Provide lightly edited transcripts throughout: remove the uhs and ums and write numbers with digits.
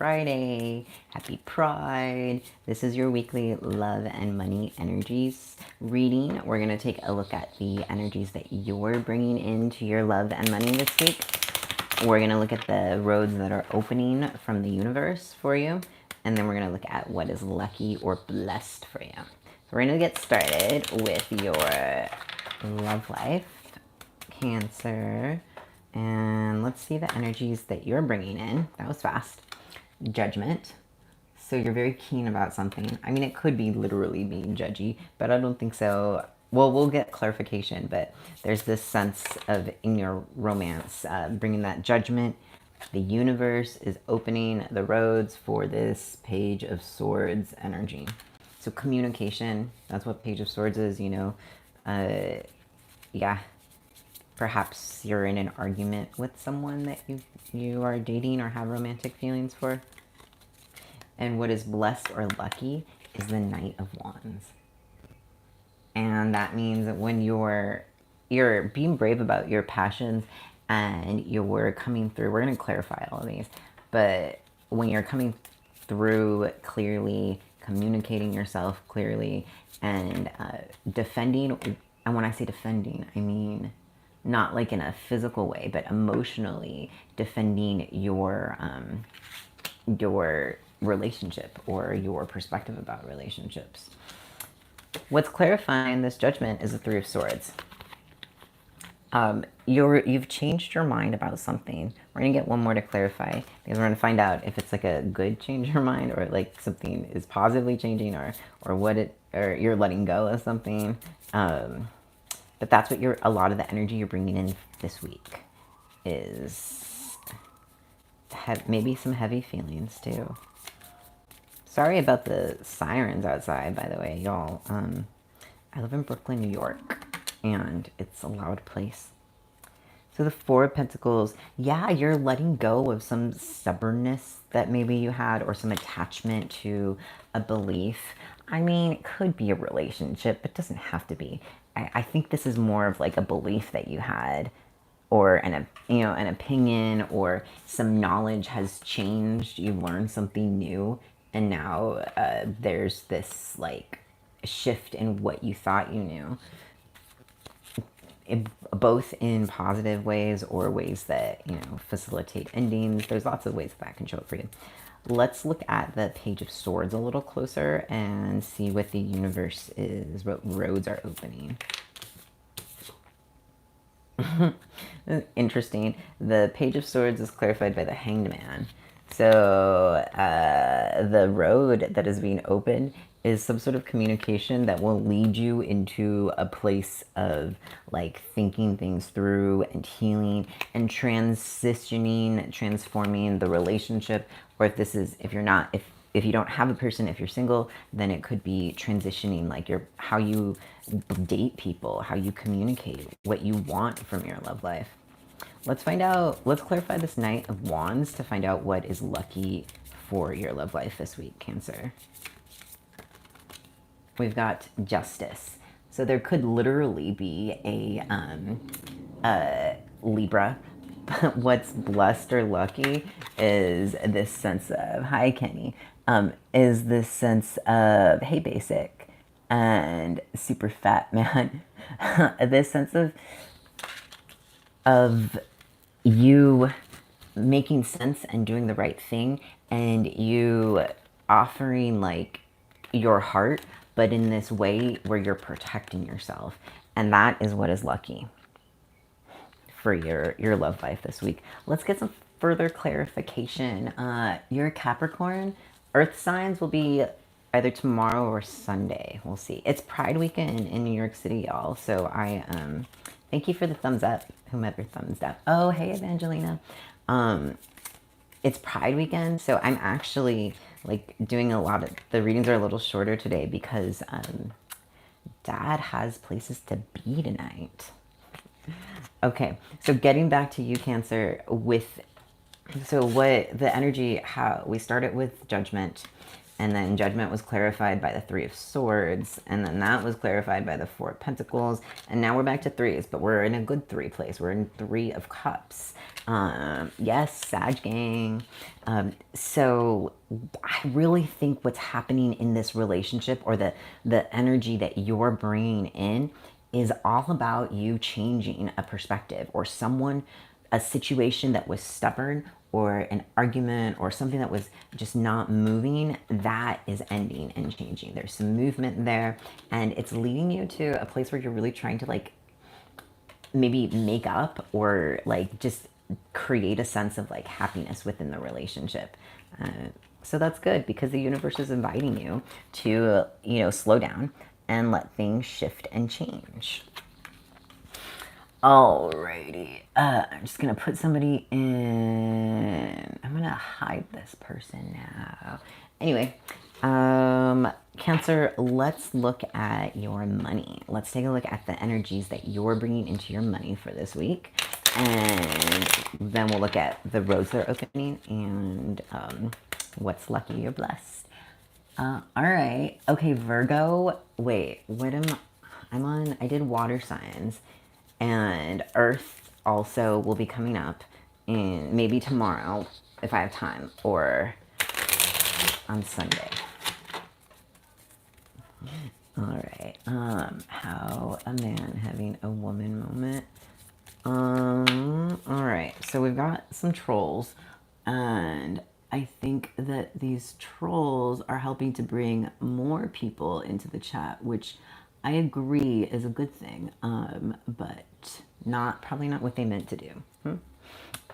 Friday. Happy Pride. This is your weekly love and money energies reading. We're going to take a look at the energies that you're bringing into your love and money this week. We're going to look at the roads that are opening from the universe for you. And then we're going to look at what is lucky or blessed for you. So we're going to get started with your love life, Cancer. And let's see the energies that you're bringing in. That was fast. Judgment. So you're very keen about something. I mean, it could be literally being judgy, but I don't think so. Well, we'll get clarification, but there's this sense of in your romance, bringing that judgment. The universe is opening the roads for this Page of Swords energy. So communication, that's what Page of Swords is, you know. Yeah, perhaps you're in an argument with someone that you are dating or have romantic feelings for. And what is blessed or lucky is the Knight of Wands. And that means that when you're being brave about your passions and you're coming through, we're going to clarify all of these, but when you're coming through clearly, communicating yourself clearly, and defending, and when I say defending, I mean not like in a physical way, but emotionally defending your relationship or your perspective about relationships. What's clarifying this judgment is the Three of Swords. You've changed your mind about something. We're gonna get one more to clarify because we're gonna find out if it's like a good change your mind or like something is positively changing or you're letting go of something. But that's what a lot of the energy you're bringing in this week is maybe some heavy feelings too. Sorry about the sirens outside, by the way, y'all. I live in Brooklyn, New York, and it's a loud place. So the Four of Pentacles, yeah, you're letting go of some stubbornness that maybe you had or some attachment to a belief. I mean, it could be a relationship, but it doesn't have to be. I think this is more of like a belief that you had or an opinion or some knowledge has changed. You learned something new and now there's this like shift in what you thought you knew, both in positive ways or ways that facilitate endings. There's lots of ways that can show up for you. Let's look at the Page of Swords a little closer and see what the universe is, what roads are opening. Interesting. The Page of Swords is clarified by the Hanged Man. So the road that is being opened is some sort of communication that will lead you into a place of like thinking things through and healing and transitioning, transforming the relationship. Or if you don't have a person, if you're single, then it could be transitioning like how you date people, how you communicate, what you want from your love life. Let's clarify this Knight of Wands to find out what is lucky for your love life this week, Cancer. We've got Justice. So there could literally be a Libra. But what's blessed or lucky is this sense of, hi Kenny, is this sense of, hey basic, and super fat man. This sense of you making sense and doing the right thing and you offering like your heart, but in this way where you're protecting yourself. And that is what is lucky for your love life this week. Let's get some further clarification. Your Capricorn, Earth signs will be either tomorrow or Sunday. We'll see. It's Pride weekend in New York City, y'all. So I thank you for the thumbs up, whomever thumbs up. Oh, hey, Evangelina. It's Pride weekend, so I'm actually like doing a lot of the readings are a little shorter today because Dad has places to be tonight. Okay, so getting back to you, Cancer, what the energy, how we started with judgment, And then Judgment was clarified by the Three of Swords. And then that was clarified by the Four of Pentacles. And now we're back to threes, but we're in a good three place. We're in Three of Cups. Yes, Sag Gang. So I really think what's happening in this relationship, or the energy that you're bringing in, is all about you changing a perspective, or a situation that was stubborn, or an argument, or something that was just not moving, that is ending and changing. There's some movement there, and it's leading you to a place where you're really trying to like maybe make up, or like just create a sense of like happiness within the relationship. So that's good, because the universe is inviting you to, slow down and let things shift and change. Alrighty. I'm just going to put somebody in. I'm going to hide this person now. Anyway, Cancer, let's look at your money. Let's take a look at the energies that you're bringing into your money for this week. And then we'll look at the roads that are opening, and what's lucky you're blessed. All right. Okay, Virgo. Wait, I did water signs. And Earth also will be coming up, and maybe tomorrow if I have time, or on Sunday. All right. How a man having a woman moment. All right. So we've got some trolls, and I think that these trolls are helping to bring more people into the chat, which I agree is a good thing, but probably not what they meant to do.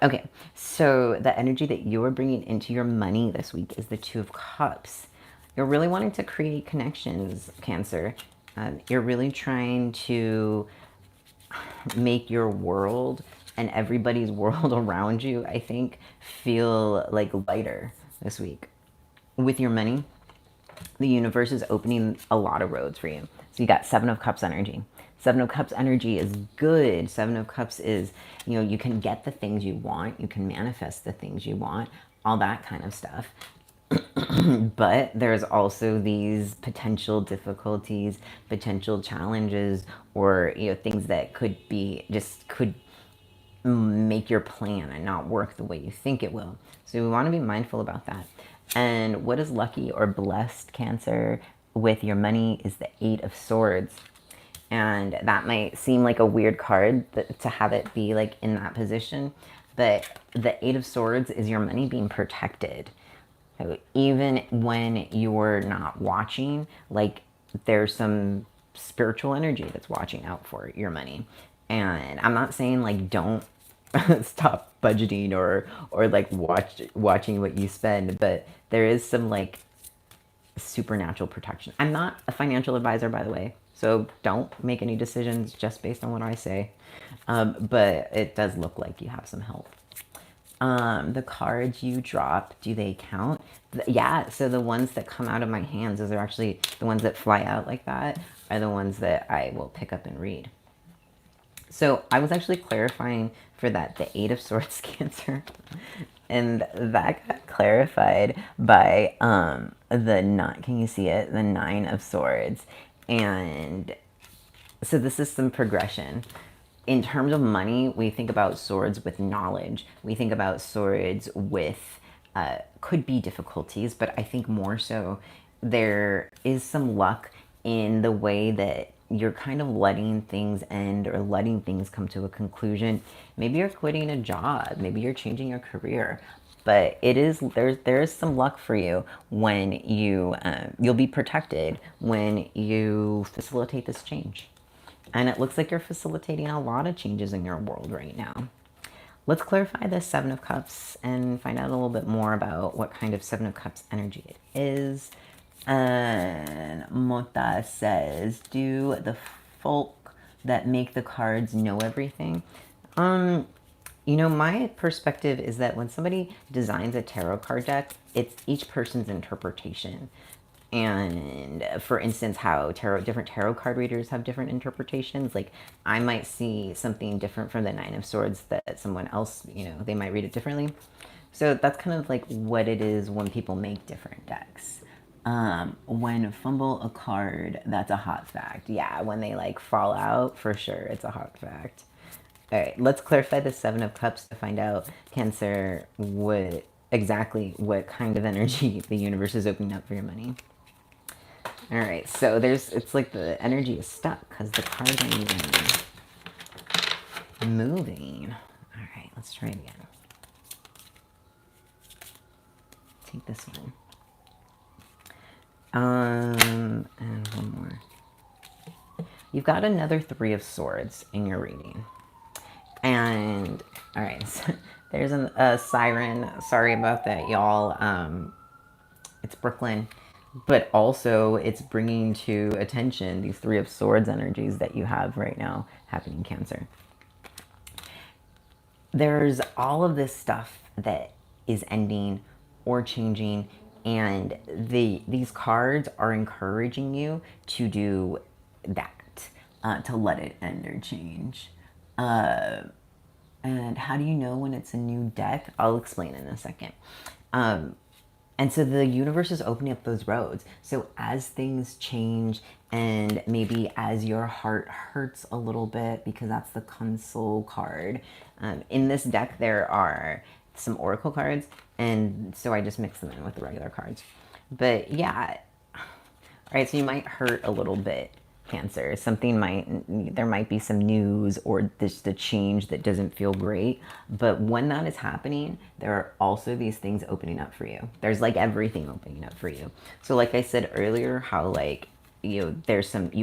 Okay, so the energy that you're bringing into your money this week is the Two of Cups. You're really wanting to create connections, Cancer. You're really trying to make your world and everybody's world around you, I think, feel like lighter this week. With your money, the universe is opening a lot of roads for you. So you got Seven of Cups energy. Seven of Cups energy is good. Seven of Cups is, you can get the things you want. You can manifest the things you want. All that kind of stuff. But there's also these potential difficulties, potential challenges, or, things that could make your plan and not work the way you think it will. So we want to be mindful about that. And what is lucky or blessed, Cancer, with your money is the Eight of Swords. And that might seem like a weird card to have it be like in that position, but the Eight of Swords is your money being protected. So even when you're not watching, like, there's some spiritual energy that's watching out for your money. And I'm not saying like don't stop budgeting, or like watching what you spend, but there is some like supernatural protection. I'm not a financial advisor, by the way, so don't make any decisions just based on what I say. But it does look like you have some help. The cards you drop, do they count? Yeah, so the ones that come out of my hands, those are actually the ones that fly out like that, are the ones that I will pick up and read. So I was actually clarifying for that, the Eight of Swords, Cancer. And that got clarified by can you see it? The Nine of Swords. And so this is some progression. In terms of money, we think about swords with knowledge. We think about swords with, could be difficulties, but I think more so there is some luck in the way that you're kind of letting things end, or letting things come to a conclusion. Maybe you're quitting a job. Maybe you're changing your career. But there is some luck for you when you'll be protected when you facilitate this change. And it looks like you're facilitating a lot of changes in your world right now. Let's clarify the Seven of Cups and find out a little bit more about what kind of Seven of Cups energy it is. And Mota says, do the folk that make the cards know everything? My perspective is that when somebody designs a tarot card deck, it's each person's interpretation. And for instance, how different tarot card readers have different interpretations. Like, I might see something different from the Nine of Swords that someone else, they might read it differently. So that's kind of like what it is when people make different decks. When fumble a card, that's a hot fact. Yeah, when they like fall out, for sure, it's a hot fact. All right, let's clarify the Seven of Cups to find out, Cancer, what kind of energy the universe is opening up for your money. All right, so it's like the energy is stuck because the cards aren't even moving. All right, let's try it again. Take this one. And one more. You've got another Three of Swords in your reading. And, all right, so there's a siren. Sorry about that, y'all. It's Brooklyn. But also, it's bringing to attention these Three of Swords energies that you have right now happening in Cancer. There's all of this stuff that is ending or changing, and these cards are encouraging you to do that, to let it end or change. And how do you know when it's a new deck? I'll explain in a second. And so the universe is opening up those roads. So as things change, and maybe as your heart hurts a little bit, because that's the console card. In this deck, there are some oracle cards, and so I just mix them in with the regular cards. But yeah, all right, so you might hurt a little bit, Cancer. There might be some news or just a change that doesn't feel great. But when that is happening, there are also these things opening up for you. There's like everything opening up for you. So like I said earlier, how like, you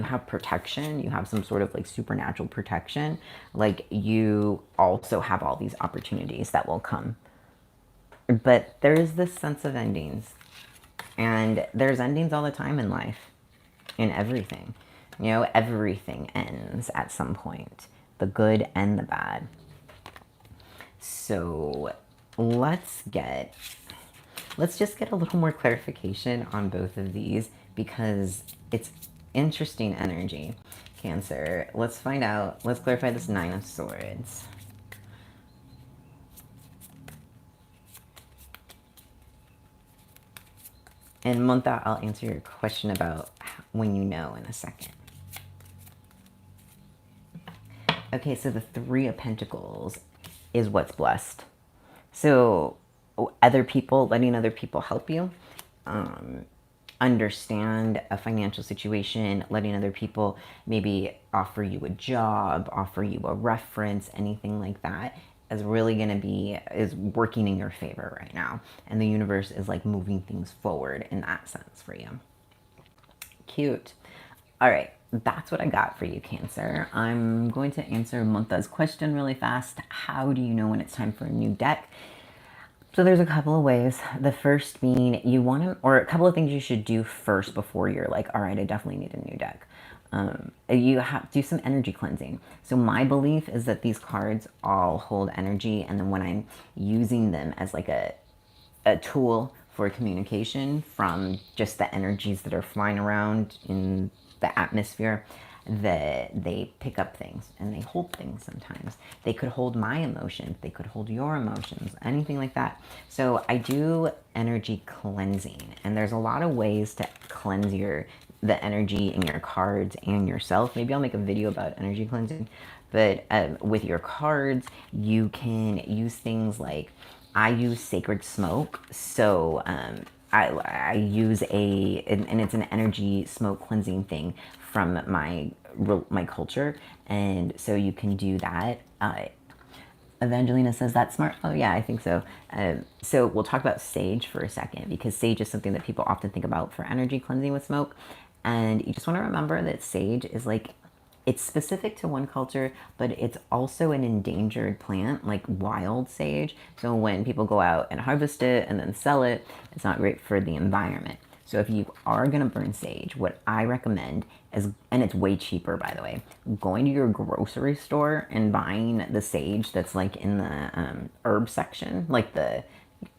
have protection, you have some sort of like supernatural protection. Like you also have all these opportunities that will come. But there is this sense of endings. And there's endings all the time in life, in everything. Everything ends at some point, the good and the bad. So let's just get a little more clarification on both of these, because it's interesting energy, Cancer. Let's find out. Let's clarify this Nine of Swords. And Monta, I'll answer your question about when you know in a second. Okay, so the Three of Pentacles is what's blessed. So letting other people help you, understand a financial situation, letting other people maybe offer you a job, offer you a reference, anything like that is really is working in your favor right now. And the universe is like moving things forward in that sense for you. Cute. All right, that's what I got for you, Cancer. I'm going to answer Monta's question really fast. How do you know when it's time for a new deck? So there's a couple of ways. The first being or a couple of things you should do first before you're like, all right, I definitely need a new deck. You have to do some energy cleansing. So my belief is that these cards all hold energy, and then when I'm using them as like a tool for communication from just the energies that are flying around in the atmosphere, that they pick up things and they hold things sometimes. They could hold my emotions, they could hold your emotions, anything like that. So I do energy cleansing, and there's a lot of ways to cleanse the energy in your cards and yourself. Maybe I'll make a video about energy cleansing. But with your cards, you can use things like, I use sacred smoke. So I use and it's an energy smoke cleansing thing from my culture, and so you can do that. Evangelina says that's smart. Oh yeah, I think so. So we'll talk about sage for a second, because sage is something that people often think about for energy cleansing with smoke, and you just want to remember that sage is like, it's specific to one culture, but it's also an endangered plant, like wild sage. So when people go out and harvest it and then sell it, it's not great for the environment. So if you are going to burn sage, what I recommend is, and it's way cheaper, by the way, going to your grocery store and buying the sage that's like in the herb section, like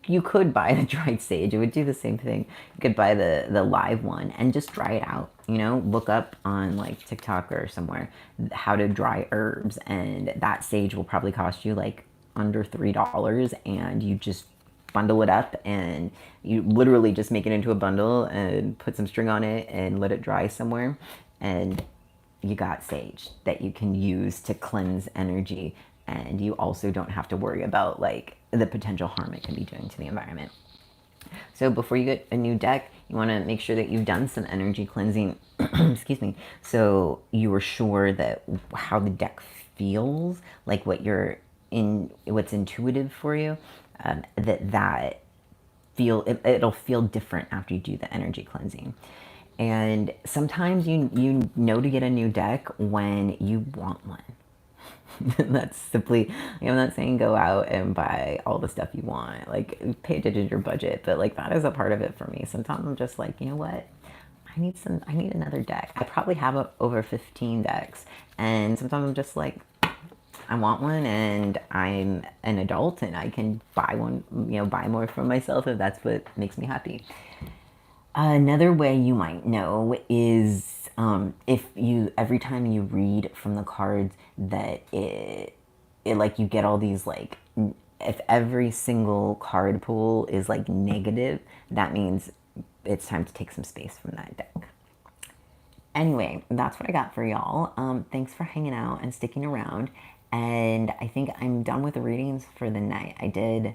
you could buy the dried sage. It would do the same thing. You could buy the live one and just dry it out. Look up on like TikTok or somewhere how to dry herbs, and that sage will probably cost you like under $3, and you just bundle it up, and you literally just make it into a bundle and put some string on it and let it dry somewhere, and you got sage that you can use to cleanse energy, and you also don't have to worry about like the potential harm it can be doing to the environment. So before you get a new deck, you want to make sure that you've done some energy cleansing, excuse me, so you are sure that how the deck feels, like what's intuitive for you, that it'll feel different after you do the energy cleansing. And sometimes you know to get a new deck when you want one. That's simply, I'm not saying go out and buy all the stuff you want, like pay attention to your budget, but like that is a part of it for me. Sometimes I'm just like, you know what, I need another deck. I probably have over 15 decks, and sometimes I'm just like, I want one, and I'm an adult and I can buy one, buy more for myself if that's what makes me happy. Another way you might know is if you, every time you read from the cards, that it like you get all these like, if every single card pool is like negative, that means it's time to take some space from that deck. Anyway, that's what I got for y'all. Thanks for hanging out and sticking around. And I think I'm done with the readings for the night. I did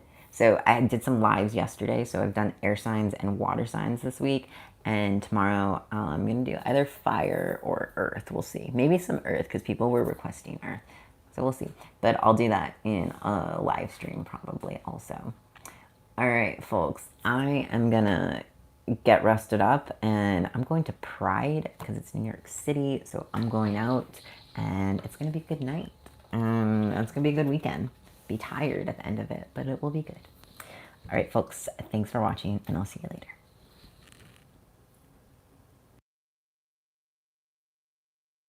some lives yesterday, so I've done air signs and water signs this week. And tomorrow I'm going to do either fire or earth. We'll see. Maybe some earth because people were requesting earth. So we'll see. But I'll do that in a live stream probably also. All right, folks. I am going to get rested up, and I'm going to Pride because it's New York City. So I'm going out, and it's going to be a good night. It's going to be a good weekend. Be tired at the end of it, but it will be good. All right, folks. Thanks for watching, and I'll see you later.